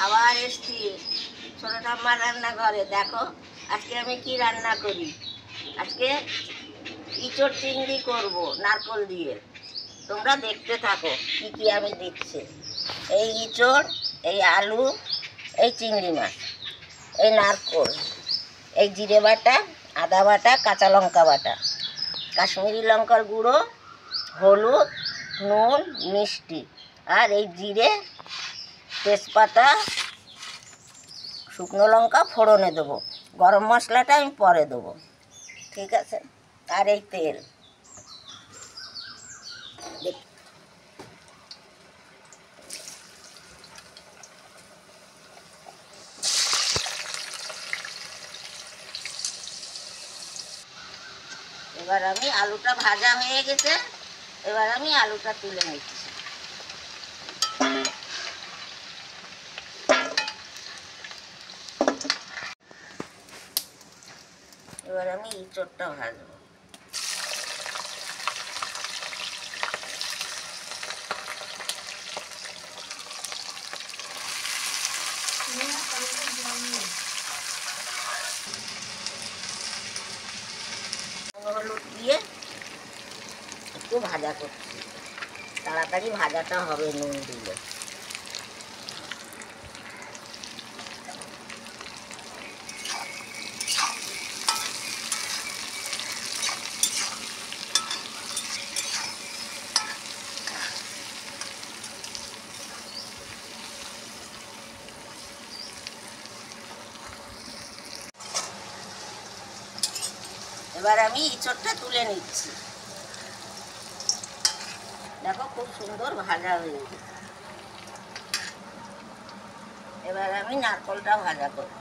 আবার এসছি ছোট ঠাম্মার রান্নাঘরে। দেখো আজকে আমি কি রান্না করি। আজকে ইঁচড় চিংড়ি করব নারকোল দিয়ে। তোমরা দেখতে থাকো কি কি আমি দিচ্ছি। এই ইঁচড়, এই আলু, এই চিংড়ি মাছ, এই নারকোল, এই জিরে বাটা, আদা বাটা, কাঁচা লঙ্কা বাটা, কাশ্মীরি লঙ্কার গুঁড়ো, হলুদ, নুন, মিষ্টি, আর এই জিরে, তেজপাতা, শুকনো লঙ্কা ফোড়নে দেবো। গরম মশলাটা আমি পরে দেবো, ঠিক আছে। আর এই তেল এবার আমি আলুটা ভাজা হয়ে গেছে, এবার আমি আলুটা তুলে নিচ্ছি। এবার আমি ইঁচড়টা ভাজবো। হলুদ দিয়ে একটু ভাজা করছি, তাড়াতাড়ি ভাজাটা হবে নুন দিলে। এবার আমি ইঁচড়টা তুলে নিচ্ছি। দেখো খুব সুন্দর ভাজা হয়ে গেছে। এবার আমি নারকোলটা ভাজা করব।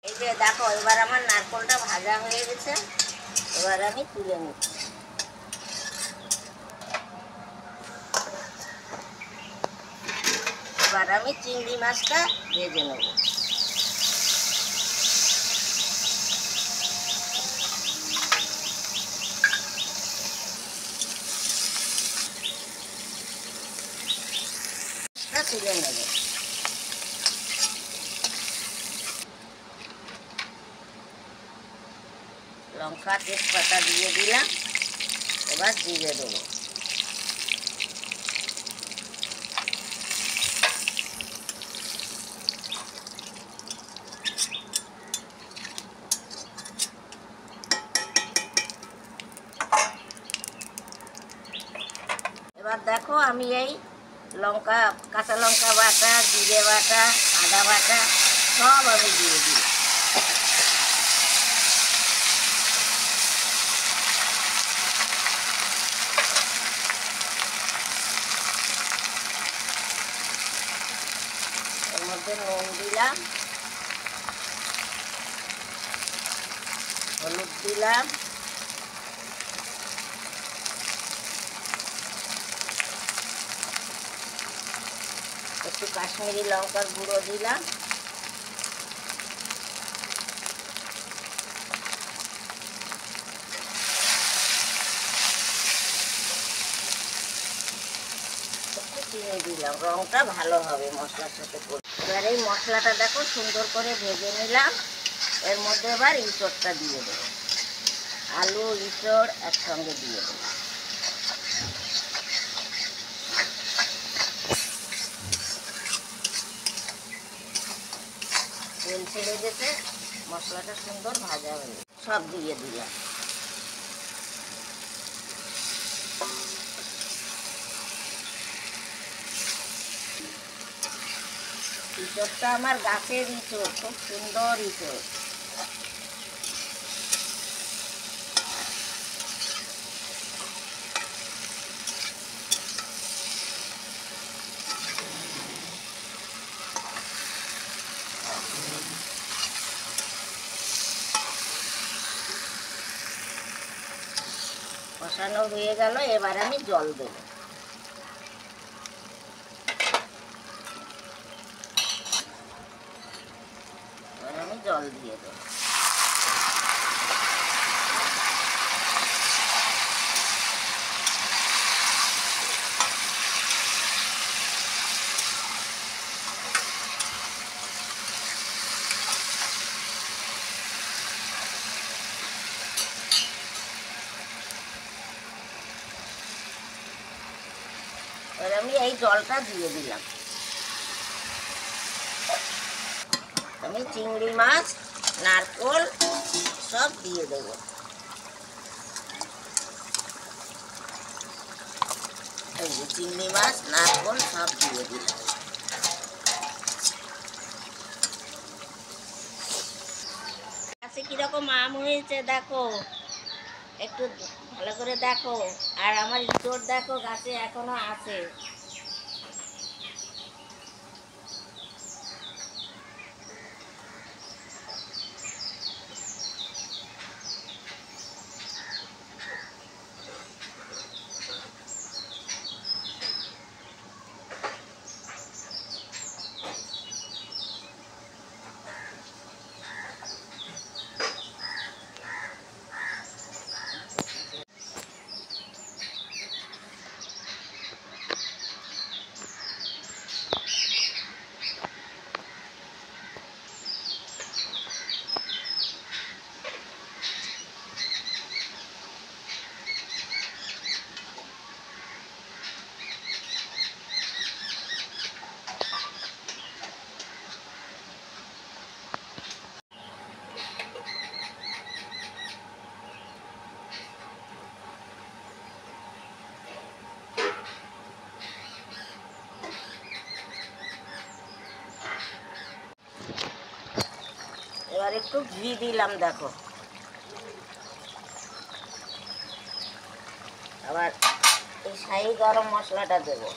এই যে দেখো এবার আমার নারকোলটা ভাজা হয়ে গেছে, এবার আমি তুলে নিচ্ছি। এবার আমি চিংড়ি মাছটা ভেজে নেব। তুলে নেব। লঙ্কা তেজপাতা দিয়ে দিলাম, এবার জিরে দেবো। এবার দেখো আমি এই লঙ্কা, কাঁচা লঙ্কা বাটা, জিরে বাটা, আদা বাটা সব আমি দিয়ে দিই। এর মধ্যে নুন দিলাম, হলুদ দিলাম, একটু কাশ্মীরি লঙ্কার গুঁড়ো দিলাম, একটু চিনি দিলাম, রংটা ভালো হবে মশলার সাথে। এবার এই মশলাটা দেখো সুন্দর করে ভেজে নিলাম। এর মধ্যে এবার ইঁচড়টা দিয়ে দেবো, আলু ইঁচড় একসঙ্গে দিয়ে দেবো। তেল ছেড়ে যেতে মশলাটা সুন্দর ভাজা হয়ে সব দিয়ে দিলাম। ইঁচড়টা আমার গাছের ইঁচড়, খুব সুন্দর ইঁচড়। কষানো হয়ে গেল, এবার আমি জল দেবো। জল দিয়ে দেবো। এবার আমি এই জলটা দিয়ে দিলাম। আমি চিংড়ি মাছ, নারকোল সব দিয়ে দেবো। এই যে চিংড়ি মাছ, নারকোল সব দিয়ে দিলাম। গাছে কিরকম আম হয়েছে দেখো, একটু ভালো করে দেখো। আর আমার ইঁচড় দেখো গাছে এখনো আছে। এবার একটু ঘি দিলাম দেখো। আবার এই শাহি গরম মশলাটা দেবো।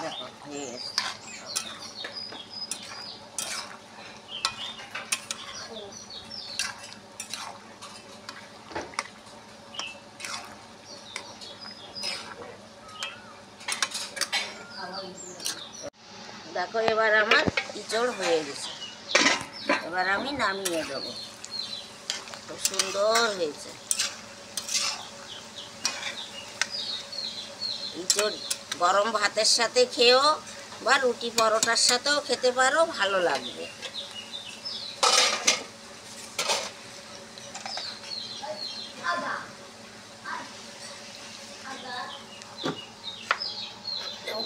দেখো হয়ে গেছে। দেখো এবার আমার ইঁচড় হয়ে গেছে। এবার আমি নামিয়ে দেবো। খুব সুন্দর হয়েছে। ইঁচড় গরম ভাতের সাথে খেয়েও বা রুটি পরোটার সাথেও খেতে পারো, ভালো লাগবে।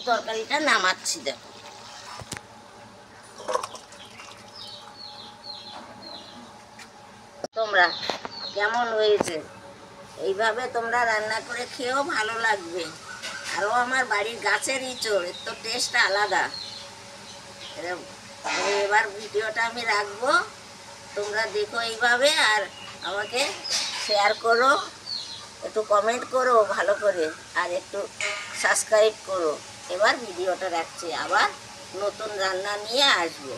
তরকারিটা নামাচ্ছি দেখো। তোমরা কেমন হয়েছে? এইভাবে তোমরা রান্না করে খেয়েও ভালো লাগবে। আরও আমার বাড়ির গাছের ইঁচড়, এর তো টেস্ট আলাদা। এবার ভিডিওটা আমি রাখবো, তোমরা দেখো এইভাবে। আর আমাকে শেয়ার করো, একটু কমেন্ট করো ভালো করে, আর একটু সাবস্ক্রাইব করো। এবার ভিডিওটা রাখছি, আবার নতুন রান্না নিয়ে আসবো।